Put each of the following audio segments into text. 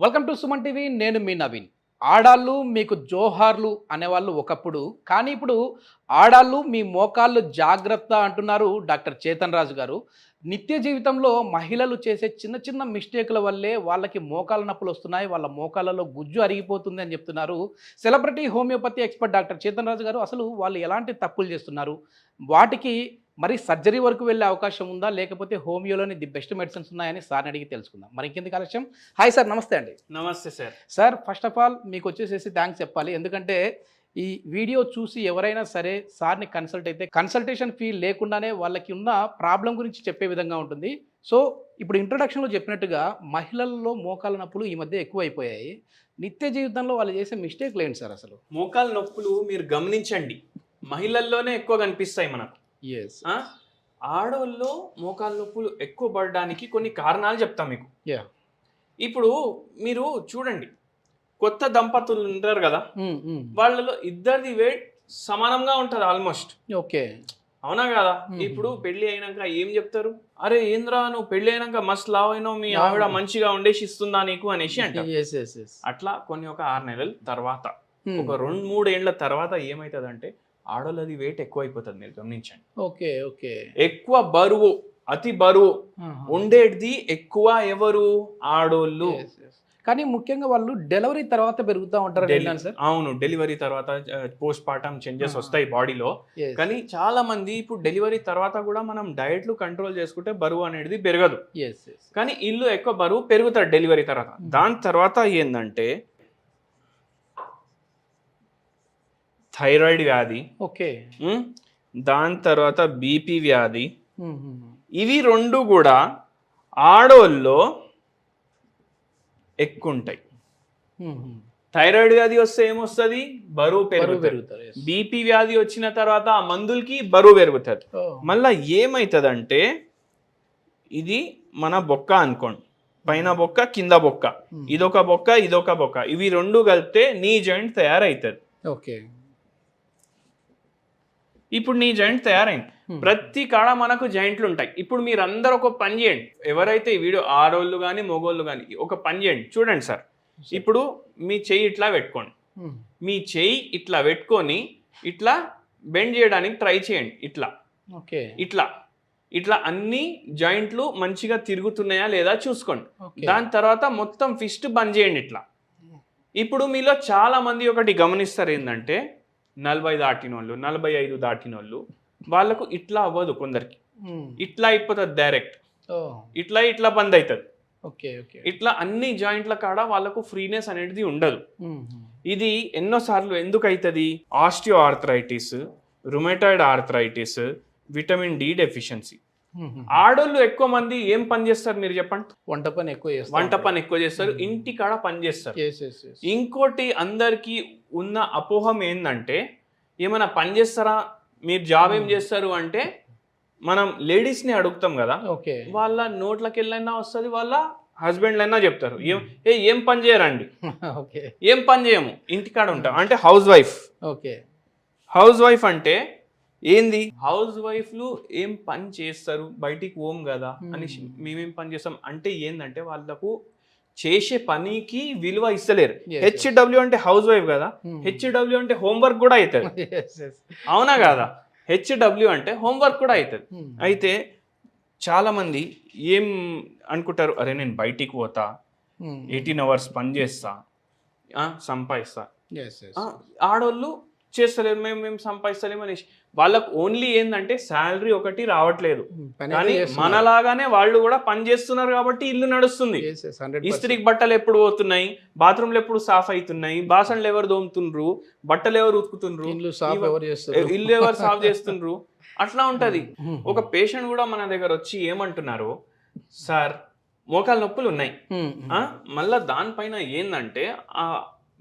Welcome to Suman TV. నేను మీ నవీన్. ఆడాళ్ళు మీకు జోహార్లు అనేవాళ్ళు ఒకప్పుడు, కానీ ఇప్పుడు ఆడాళ్ళు మీ మోకాళ్ళు జాగ్రత్త అంటున్నారు డాక్టర్ చేతన్ రాజు గారు. నిత్య జీవితంలో మహిళలు చేసే చిన్న చిన్న మిస్టేక్ల వల్లే వాళ్ళకి మోకాళ్ళ నొప్పులు వస్తున్నాయి, వాళ్ళ మోకాళ్ళలో గుజ్జు అరిగిపోతుంది అని చెప్తున్నారు celebrity homeopathy expert doctor Chetan Raju గారు. అసలు వాళ్ళు ఎలాంటి తప్పులు చేస్తున్నారు, వాటికి మరి సర్జరీ వరకు వెళ్ళే అవకాశం ఉందా, లేకపోతే హోమియోలోని ది బెస్ట్ మెడిసిన్స్ ఉన్నాయని సార్ని అడిగి తెలుసుకుందాం. మరి ఇంకెందుకు ఆలస్యం? హాయ్ సార్, నమస్తే అండి. నమస్తే sir. Sir, first of all మీకు వచ్చేసేసి థ్యాంక్స్ చెప్పాలి. ఎందుకంటే ఈ వీడియో చూసి ఎవరైనా సరే సార్ని కన్సల్ట్ అయితే కన్సల్టేషన్ ఫీ లేకుండానే వాళ్ళకి ఉన్న ప్రాబ్లం గురించి చెప్పే విధంగా ఉంటుంది. సో ఇప్పుడు ఇంట్రొడక్షన్లో చెప్పినట్టుగా మహిళల్లో మోకాళ్ళ నొప్పులు ఈ మధ్య ఎక్కువ అయిపోయాయి. నిత్య జీవితంలో వాళ్ళు చేసే మిస్టేక్లు ఏంటి సార్ అసలు? మోకాళ్ళ నొప్పులు మీరు గమనించండి, మహిళల్లోనే ఎక్కువ కనిపిస్తాయి మనకు. ఎస్. ఆడవాళ్ళు మోకాళ్ళ నొప్పులు ఎక్కువ పడడానికి కొన్ని కారణాలు చెప్తాం మీకు. యా. ఇప్పుడు మీరు చూడండి, కొత్త దంపతులు ఉంటారు కదా, వాళ్ళలో ఇద్దరిది వెయిట్ సమానంగా ఉంటుంది ఆల్మోస్ట్. ఓకే. అవునా కదా? ఇప్పుడు పెళ్లి అయినాక ఏం చెప్తారు, అరే ఏంద్రా నువ్వు పెళ్లి అయినాక మస్త్ లావ్ అయినావు, మీ ఆవిడ మంచిగా వండేసి ఇస్తుందా నీకు అనేసి అంటారు. అట్లా కొన్ని ఒక 6 నెలల తర్వాత, ఒక 2-3 ఏళ్ల తర్వాత ఏమవుతుందంటే ఆడోళ్ళది వెయిట్ ఎక్కువ అయిపోతుంది. మీరు గమనించండి. Okay okay. ఎక్కువ బరువు, అతి బరువు ఉండేది ఎక్కువ ఎవరు? ఆడోళ్ళు. కానీ ముఖ్యంగా వాళ్ళు డెలివరీ తర్వాత పెరుగుతూ ఉంటారు సార్. అవును, డెలివరీ తర్వాత పోస్ట్ పార్టమ్ చేంజెస్ వస్తాయి బాడీలో. కానీ చాలా మంది ఇప్పుడు డెలివరీ తర్వాత కూడా మనం డైట్లు కంట్రోల్ చేసుకుంటే బరువు అనేది పెరగదు. కానీ ఇల్లు ఎక్కువ బరువు పెరుగుతారు డెలివరీ తర్వాత. దాని తర్వాత ఏంటంటే థైరాయిడ్ వ్యాధి, ఓకే, దాని తర్వాత బీపీ వ్యాధి. ఇవి 2 కూడా ఆడోళ్ళలో ఎక్కువ ఉంటాయి. థైరాయిడ్ వ్యాధి వస్తే ఏమొస్తుంది? బరువు పెరుగుతుంది. బీపీ వ్యాధి వచ్చిన తర్వాత ఆ మందులకి బరువు పెరుగుతుంది. మళ్ళా ఏమవుతుందంటే ఇది మన బొక్క అనుకోండి, పైన బొక్క కింద బొక్క, ఇదొక బొక్క ఇదొక బొక్క, ఇవి 2 కలిపితే నీ జాయింట్ తయారవుతుంది. ఓకే. ఇప్పుడు నీ జాయింట్ తయారైంది. ప్రతి కాడ మనకు జాయింట్లు ఉంటాయి. ఇప్పుడు మీరు అందరు ఒక పని చేయండి, ఎవరైతే ఈ వీడియో ఆడోళ్ళు కానీ మగోళ్ళు కానీ ఒక పని చేయండి. చూడండి సార్, ఇప్పుడు మీ చెయ్యి ఇట్లా పెట్టుకోండి, మీ చెయ్యి ఇట్లా పెట్టుకొని ఇట్లా బెండ్ చేయడానికి ట్రై చేయండి. ఇట్లా ఓకే, ఇట్లా ఇట్లా అన్ని జాయింట్లు మంచిగా తిరుగుతున్నాయా లేదా చూసుకోండి. దాని తర్వాత మొత్తం ఫిస్ట్ బంద్ చేయండి ఇట్లా. ఇప్పుడు మీలో చాలా మంది ఒకటి గమనిస్తారు, ఏంటంటే 40 దాటిన వాళ్ళు, 45 దాటిన వాళ్ళు, వాళ్ళకు ఇట్లా అవ్వదు. కొందరికి ఇట్లా అయిపోతుంది డైరెక్ట్, ఇట్లా ఇట్లా బంద్ అవుతుంది. ఇట్లా అన్ని జాయింట్ల కాడ వాళ్ళకు ఫ్రీనెస్ అనేది ఉండదు. ఇది ఎన్నోసార్లు ఎందుకు అవుతుంది? Osteoarthritis, rheumatoid arthritis, vitamin D deficiency. ఆడోళ్ళు ఎక్కువ మంది ఏం పని చేస్తారు మీరు చెప్పండి? వంట పని ఎక్కువ చేస్తారు, ఇంటి కాడ పని చేస్తారు. ఇంకోటి అందరికి ఉన్న అపోహం ఏంటంటే, ఏమైనా పని చేస్తారా, మీరు జాబ్ ఏం చేస్తారు అంటే మనం లేడీస్ ని అడుగుతాం కదా, వాళ్ళ నోట్లకి వెళ్ళైనా వస్తుంది, వాళ్ళ హస్బెండ్ అయినా చెప్తారు ఏం పని చేయరండి, ఏం పని చేయము, ఇంటికాడ ఉంటాం అంటే హౌస్ వైఫ్. హౌస్ వైఫ్ అంటే ఏంది? హౌస్ వైఫ్లు ఏం పని చేస్తారు, బయటికి పోం కదా అని మేమేం పని చేస్తాం అంటే ఏంటంటే వాళ్ళకు చేసే పనికి విలువ ఇస్తలేరు. హెచ్డబ్ల్యూ అంటే హౌస్ వైఫ్ కదా, హెచ్డబ్ల్యూ అంటే హోంవర్క్ కూడా అవుతుంది. అవునా కదా? హెచ్డబ్ల్యూ అంటే హోంవర్క్ కూడా అవుతుంది. అయితే చాలా మంది ఏం అనుకుంటారు, అరే నేను బయటికి పోతా, 18 hours పని చేస్తా, సంపాదిస్తా. ఆడోళ్ళు చేస్తలేరు, మేము సంపాదిస్తలేము అనేసి వాళ్ళకు ఓన్లీ ఏంటంటే శాలరీ ఒకటి రావట్లేదు. కానీ మనలాగానే వాళ్ళు కూడా పని చేస్తున్నారు కాబట్టి ఇల్లు నడుస్తుంది. ఇస్త్రీకి బట్టలు ఎప్పుడు పోతున్నాయి, బాత్రూమ్లు ఎప్పుడు సాఫ్ అవుతున్నాయి, బాసన్లు ఎవరు దోముతుండ్రు, బట్టలు ఎవరు ఉతుకుతుండ్రు, ఇల్లు ఎవరు సాఫ్ చేస్తుండ్రు, అట్లా ఉంటది. ఒక పేషెంట్ కూడా మన దగ్గర వచ్చి ఏమంటున్నారు, సార్ మోకాళ్ళ నొప్పులు ఉన్నాయి, మళ్ళా దానిపైన ఏంటంటే ఆ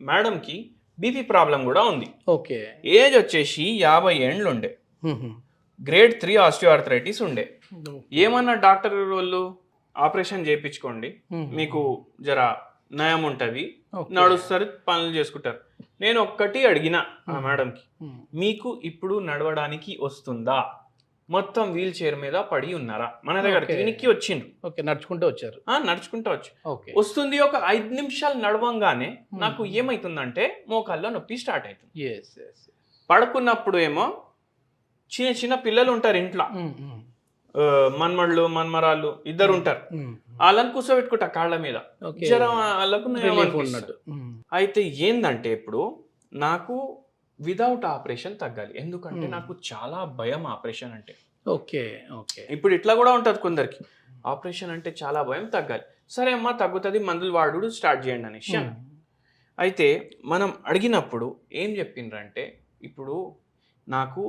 మేడంకి బీపీ ప్రాబ్లం కూడా ఉంది. ఓకే. ఏజ్ వచ్చేసి 50 ఏండ్లు ఉండే, గ్రేడ్ 3 ఆస్టియోఆర్థరైటిస్ ఉండే. ఏమన్నా డాక్టర్ వాళ్ళు ఆపరేషన్ చేయించుకోండి, మీకు జర నయం ఉంటుంది, నడుస్తారు, పనులు చేసుకుంటారు. నేను ఒక్కటి అడిగిన ఆ మేడంకి, మీకు ఇప్పుడు నడవడానికి వస్తుందా? మొత్తం వీల్ చైర్ మీద పడి ఉన్నారా మన దగ్గర Okay. క్లినిక్కి వచ్చిండ్రు. ఓకే, నడుచుకుంటూ వచ్చారు. నడుచుకుంటూ వచ్చి ఓకే. వస్తుంది ఒక 5 నిమిషాలు నడవంగానే నాకు ఏమైతుందంటే మోకాల్లో నొప్పి స్టార్ట్ అవుతుంది. Yes yes. పడుకున్నప్పుడు ఏమో చిన్న చిన్న పిల్లలు ఉంటారు ఇంట్లో, మన్మళ్ళు మన్మరాళ్ళు ఇద్దరు ఉంటారు, వాళ్ళని కూర్చోబెట్టుకుంటా కాళ్ళ మీద, ఓకే. జ్వరం వాళ్ళకు రిలీఫ్ ఉన్నట్టు. అయితే ఏందంటే ఇప్పుడు నాకు వితౌట్ ఆపరేషన్ తగ్గాలి, ఎందుకంటే నాకు చాలా భయం ఆపరేషన్ అంటే. Okay okay. ఇప్పుడు ఇట్లా కూడా ఉంటుంది కొందరికి, ఆపరేషన్ అంటే చాలా భయం, తగ్గాలి. సరే అమ్మా తగ్గుతుంది, మందులు వాడు స్టార్ట్ చేయండి అనేసి. అయితే మనం అడిగినప్పుడు ఏం చెప్పిండ్రంటే, ఇప్పుడు నాకు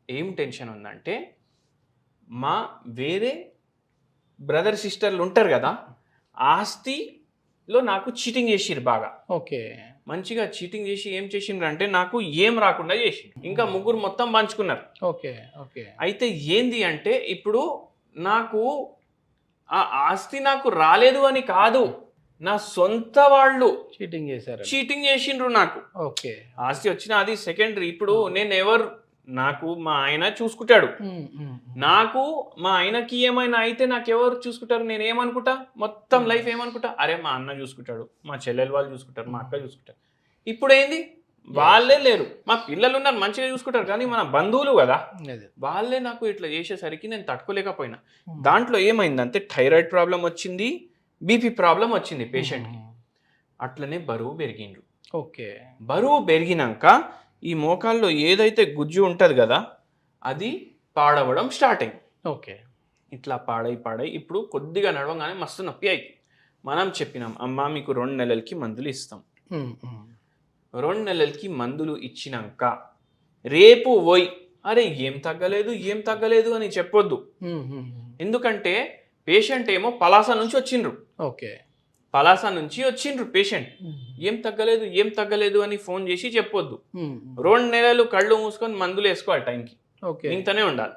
ఏం టెన్షన్ ఉందంటే మా వేరే బ్రదర్ సిస్టర్లు ఉంటారు కదా, ఆస్తిలో నాకు చీటింగ్ చేసిర్రు బాగా. ఓకే. మంచిగా చీటింగ్ చేసి ఏం చేసిండ్రు అంటే నాకు ఏం రాకుండా చేసిండ్రు, ఇంకా ముగ్గురు మొత్తం పంచుకున్నారు. Okay okay. అయితే ఏంది అంటే ఇప్పుడు నాకు ఆ ఆస్తి నాకు రాలేదు అని కాదు, నా సొంత వాళ్ళు చీటింగ్ చేశారు. చీటింగ్ చేసిండ్రు నాకు. ఓకే. ఆస్తి వచ్చిన అది సెకండరీ. ఇప్పుడు నేను నాకు మా ఆయన చూసుకుంటాడు, నాకు మా ఆయనకి ఏమైనా అయితే నాకు ఎవరు చూసుకుంటారు, నేను ఏమనుకుంటా మొత్తం లైఫ్ ఏమనుకుంటా, అరే మా అన్న చూసుకుంటాడు, మా చెల్లెలు వాళ్ళు చూసుకుంటారు, మా అక్క చూసుకుంటారు. ఇప్పుడు ఏంది, వాళ్ళే లేరు, మా పిల్లలు ఉన్నారు మంచిగా చూసుకుంటారు, కానీ మన బంధువులు కదా వాళ్ళే నాకు ఇట్లా చేసేసరికి నేను తట్టుకోలేకపోయినా. దాంట్లో ఏమైందంటే థైరాయిడ్ ప్రాబ్లం వచ్చింది, బీపీ ప్రాబ్లం వచ్చింది పేషెంట్కి, అట్లనే బరువు పెరిగిండ్రు. ఓకే. బరువు పెరిగినాక ఈ మోకాల్లో ఏదైతే గుజ్జు ఉంటుంది కదా అది పాడవడం స్టార్ట్ అయింది. ఓకే. ఇట్లా పాడై ఇప్పుడు కొద్దిగా నడవగానే మస్తు నొప్పి అయింది. మనం చెప్పినాం అమ్మ మీకు 2 నెలలకి మందులు ఇస్తాం. 2 నెలలకి మందులు ఇచ్చినాక రేపు పోయి అరే ఏం తగ్గలేదు అని చెప్పొద్దు, ఎందుకంటే పేషెంట్ ఏమో పలాస నుంచి వచ్చిండ్రు. ఓకే. పలాస నుంచి వచ్చిండ్రు పేషెంట్, ఏం తగ్గలేదు అని ఫోన్ చేసి చెప్పొద్దు. 2 నెలలు కళ్ళు మూసుకొని మందులు వేసుకోవాలి టైంకి, ఇంతనే ఉండాలి.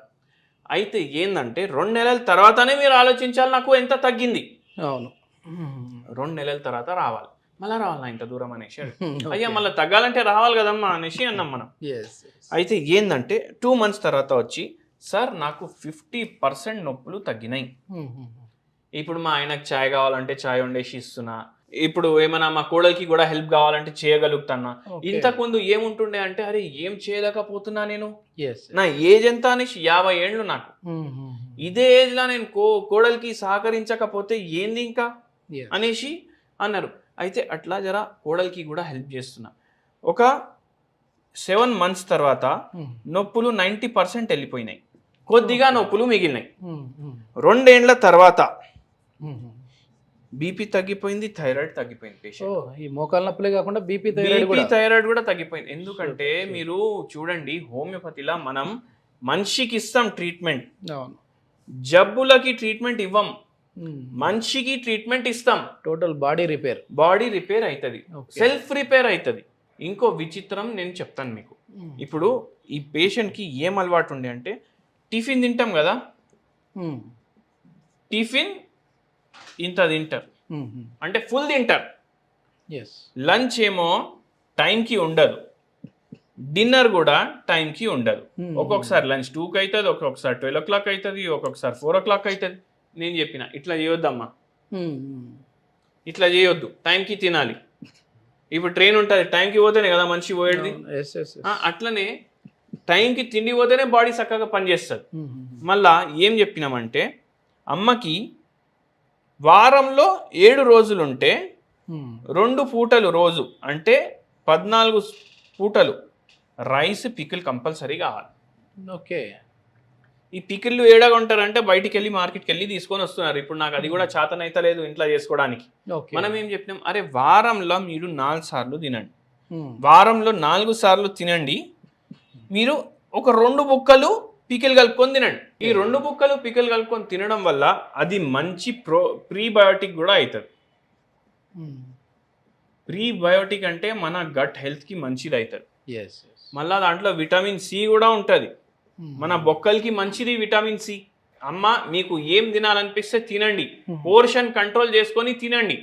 అయితే ఏంటంటే 2 నెలల తర్వాతనే మీరు ఆలోచించాలి నాకు ఎంత తగ్గింది. అవును. 2 నెలల తర్వాత రావాలి, మళ్ళీ రావాలా ఇంత దూరం అనేసి. అయ్యా మళ్ళీ తగ్గాలంటే రావాలి కదమ్మా అనేసి అన్నాం మనం. అయితే ఏంటంటే 2 మంత్స్ తర్వాత వచ్చి సార్ నాకు 50% నొప్పులు తగ్గినాయి, ఇప్పుడు మా ఆయనకు ఛాయ్ కావాలంటే ఛాయ్ వండేసి ఇస్తున్నా, ఇప్పుడు ఏమైనా మా కోడలికి కూడా హెల్ప్ కావాలంటే చేయగలుగుతున్నా. ఇంతకుముందు ఏముంటుండే అంటే అరే ఏం చేయలేకపోతున్నా నేను, నా ఏజ్ ఎంత అనేసి 50 ఏళ్ళు నాకు, ఇదే ఏజ్ లా నేను కోడలికి సహకరించకపోతే ఏంది ఇంకా అనేసి అన్నారు. అయితే అట్లా జర కోడలికి కూడా హెల్ప్ చేస్తున్నా. ఒక 7 మంత్స్ తర్వాత నొప్పులు 90% వెళ్ళిపోయినాయి, కొద్దిగా నొప్పులు మిగిలినాయి. 2 ఏళ్ల తర్వాత బీపీ తగ్గిపోయింది, థైరాయిడ్ తగ్గిపోయింది. పేషెంట్ ఈ మోకాళ్ళ నొప్పులే కాకుండా బీపీ థైరాయిడ్ కూడా తగ్గిపోయింది. ఎందుకంటే మీరు చూడండి హోమియోపతిలా మనం మనిషికి ఇస్తాం ట్రీట్మెంట్, జబ్బులకి ట్రీట్మెంట్ ఇవ్వం, మనిషికి ట్రీట్మెంట్ ఇస్తాం. టోటల్ బాడీ రిపేర్ అవుతుంది, సెల్ఫ్ రిపేర్ అవుతుంది. ఇంకో విచిత్రం నేను చెప్తాను మీకు. ఇప్పుడు ఈ పేషెంట్కి ఏం అలవాటు ఉండే అంటే టిఫిన్ తింటాం కదా, టిఫిన్ ఇంత తింటారు అంటే ఫుల్ తింటారు, లంచ్ ఏమో టైంకి ఉండదు, డిన్నర్ కూడా టైంకి ఉండదు. ఒక్కొక్కసారి లంచ్ 2కి అవుతుంది, ఒక్కొక్కసారి 12 o'clock అవుతుంది, ఒక్కొక్కసారి 4 o'clock అవుతుంది. నేను చెప్పిన ఇట్లా చేయొద్దమ్మా, ఇట్లా చేయొద్దు, టైంకి తినాలి. ఇప్పుడు ట్రైన్ ఉంటుంది, టైంకి పోతేనే కదా మనిషి పోయేది. అట్లనే టైంకి తిండి పోతేనే బాడీ చక్కగా పనిచేస్తుంది. మళ్ళా ఏం చెప్పినామంటే అమ్మకి వారంలో 7 రోజులుంటే 2 పూటలు రోజు అంటే 14 పూటలు రైస్ పికిల్ కంపల్సరీ కావాలి. ఓకే. ఈ పికిళ్ళు ఏడగా ఉంటారంటే బయటికి వెళ్ళి మార్కెట్కి వెళ్ళి తీసుకొని వస్తున్నారు. ఇప్పుడు నాకు అది కూడా చేతనైతే లేదు ఇంట్లో చేసుకోవడానికి. మనం ఏం చెప్పినాం, అరే వారంలో మీరు 4 సార్లు తినండి, వారంలో 4 సార్లు తినండి, మీరు ఒక 2 బుక్కలు పికిల్ కలుపుకొని తినండి. ఈ 2 బుక్కలు పికిల్ కలుపుకొని తినడం వల్ల అది మంచి ప్రీబయోటిక్ కూడా అవుతుంది. ప్రీబయోటిక్ అంటే మన గట్ హెల్త్కి మంచిది అవుతుంది. మళ్ళీ దాంట్లో విటమిన్ సి కూడా ఉంటుంది, మన బొక్కలకి మంచిది విటమిన్ సి. అమ్మ మీకు ఏం తినాలనిపిస్తే తినండి, పోర్షన్ కంట్రోల్ చేసుకొని తినండి.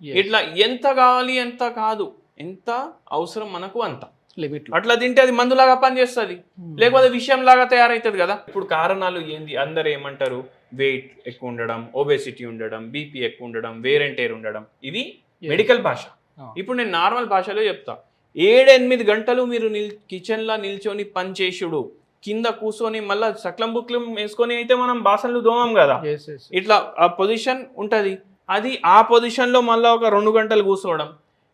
ఇట్లా ఎంత కావాలి ఎంత కాదు, ఎంత అవసరం మనకు అంత. లిమిట్ అట్లా తింటే అది మందులాగా పనిచేస్తుంది, లేకపోతే విషయం లాగా తయారవుతుంది కదా. ఇప్పుడు కారణాలు ఏంది, అందరు ఏమంటారు, వెయిట్ ఎక్కువ ఉండడం, ఒబేసిటీ ఉండడం, బీపీ ఎక్కువ ఉండడం, వేర్ అండ్ టేర్ ఉండడం, ఇది మెడికల్ భాష. ఇప్పుడు నేను నార్మల్ భాషలో చెప్తా. 7-8 గంటలు మీరు కిచెన్లో నిల్చొని పని చేసుడు, కింద కూర్చొని మళ్ళీ సక్లం బుక్లం వేసుకొని అయితే మనం బాసనలు దోమం కదా, ఇట్లా ఆ పొజిషన్ ఉంటుంది. అది ఆ పొజిషన్లో మళ్ళీ ఒక 2 గంటలు కూర్చోవడం,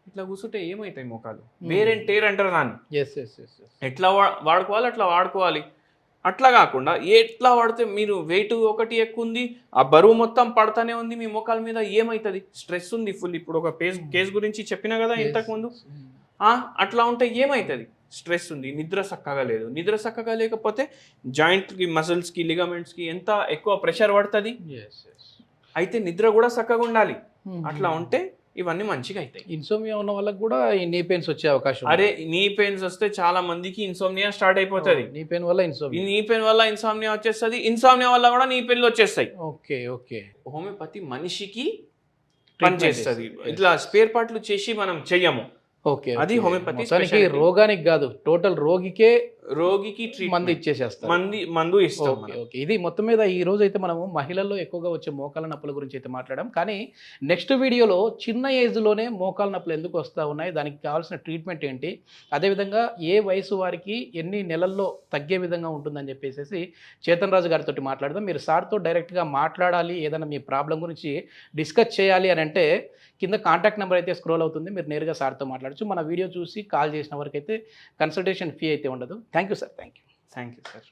ఇట్లా కూర్చుంటే ఏమవుతాయి మోకాలు, వేర్ అండ్ టేర్ అంటారు దాన్ని. ఎట్లా వాడుకోవాలి అట్లా వాడుకోవాలి. అట్లా కాకుండా ఎట్లా వాడితే మీరు వెయిట్ ఒకటి ఎక్కువ ఉంది, ఆ బరువు మొత్తం పడతానే ఉంది మీ మోకాల మీద, ఏమవుతుంది, స్ట్రెస్ ఉంది ఫుల్. ఇప్పుడు ఒక కేసు గురించి చెప్పినా కదా ఇంతకుముందు, అట్లా ఉంటే ఏమవుతుంది, స్ట్రెస్ ఉంది, నిద్ర చక్కగా లేదు. నిద్ర చక్కగా లేకపోతే జాయింట్కి, మసిల్స్కి, లిగమెంట్స్కి ఎంత ఎక్కువ ప్రెషర్ పడుతుంది. అయితే నిద్ర కూడా చక్కగా ఉండాలి. అట్లా ఉంటే ఇవన్నీ మంచిగా అవుతాయి. ఇన్సోమియా ఉన్న వాళ్ళకి కూడా ఈ నీ పెయిన్స్ వచ్చే అవకాశం. అరే నీ పెయిన్స్ వస్తే చాలా మందికి ఇన్సోమియా స్టార్ట్ అయిపోతుంది. నీ పెయిన్ వల్ల ఇన్సోమియా వచ్చేస్తుంది. ఇన్సోమియా వల్ల కూడా నీ పెయిన్లు వచ్చేస్తాయి. ఓకే. హోమియోపతి మనిషికి పనిచేస్తుంది. ఇట్లా స్పేర్ పార్ట్లు చేసి మనం చెయ్యము. ఓకే, అది హోమియోపతి. రోగానికి కాదు, టోటల్ రోగికి మందు ఇచ్చేసేస్తాం, మందు ఇస్తాం. ఓకే. ఇది మొత్తం మీద ఈ రోజు అయితే మనము మహిళల్లో ఎక్కువగా వచ్చే మోకాల నొప్పుల గురించి అయితే మాట్లాడాం. కానీ నెక్స్ట్ వీడియోలో చిన్న ఏజ్లోనే మోకాల నొప్పులు ఎందుకు వస్తూ ఉన్నాయి, దానికి కావాల్సిన ట్రీట్మెంట్ ఏంటి, అదేవిధంగా ఏ వయసు వారికి ఎన్ని నెలల్లో తగ్గే విధంగా ఉంటుందని చెప్పేసి చేతన్ రాజు గారితో మాట్లాడదాం. మీరు సార్తో డైరెక్ట్గా మాట్లాడాలి, ఏదైనా మీ ప్రాబ్లం గురించి డిస్కస్ చేయాలి అని అంటే కింద కాంటాక్ట్ నెంబర్ అయితే స్క్రోల్ అవుతుంది, మీరు నేరుగా సార్తో మాట్లాడచ్చు. మన వీడియో చూసి కాల్ చేసిన వరకు అయితే కన్సల్టేషన్ ఫీ అయితే ఉండదు. Thank you sir. Thank you sir.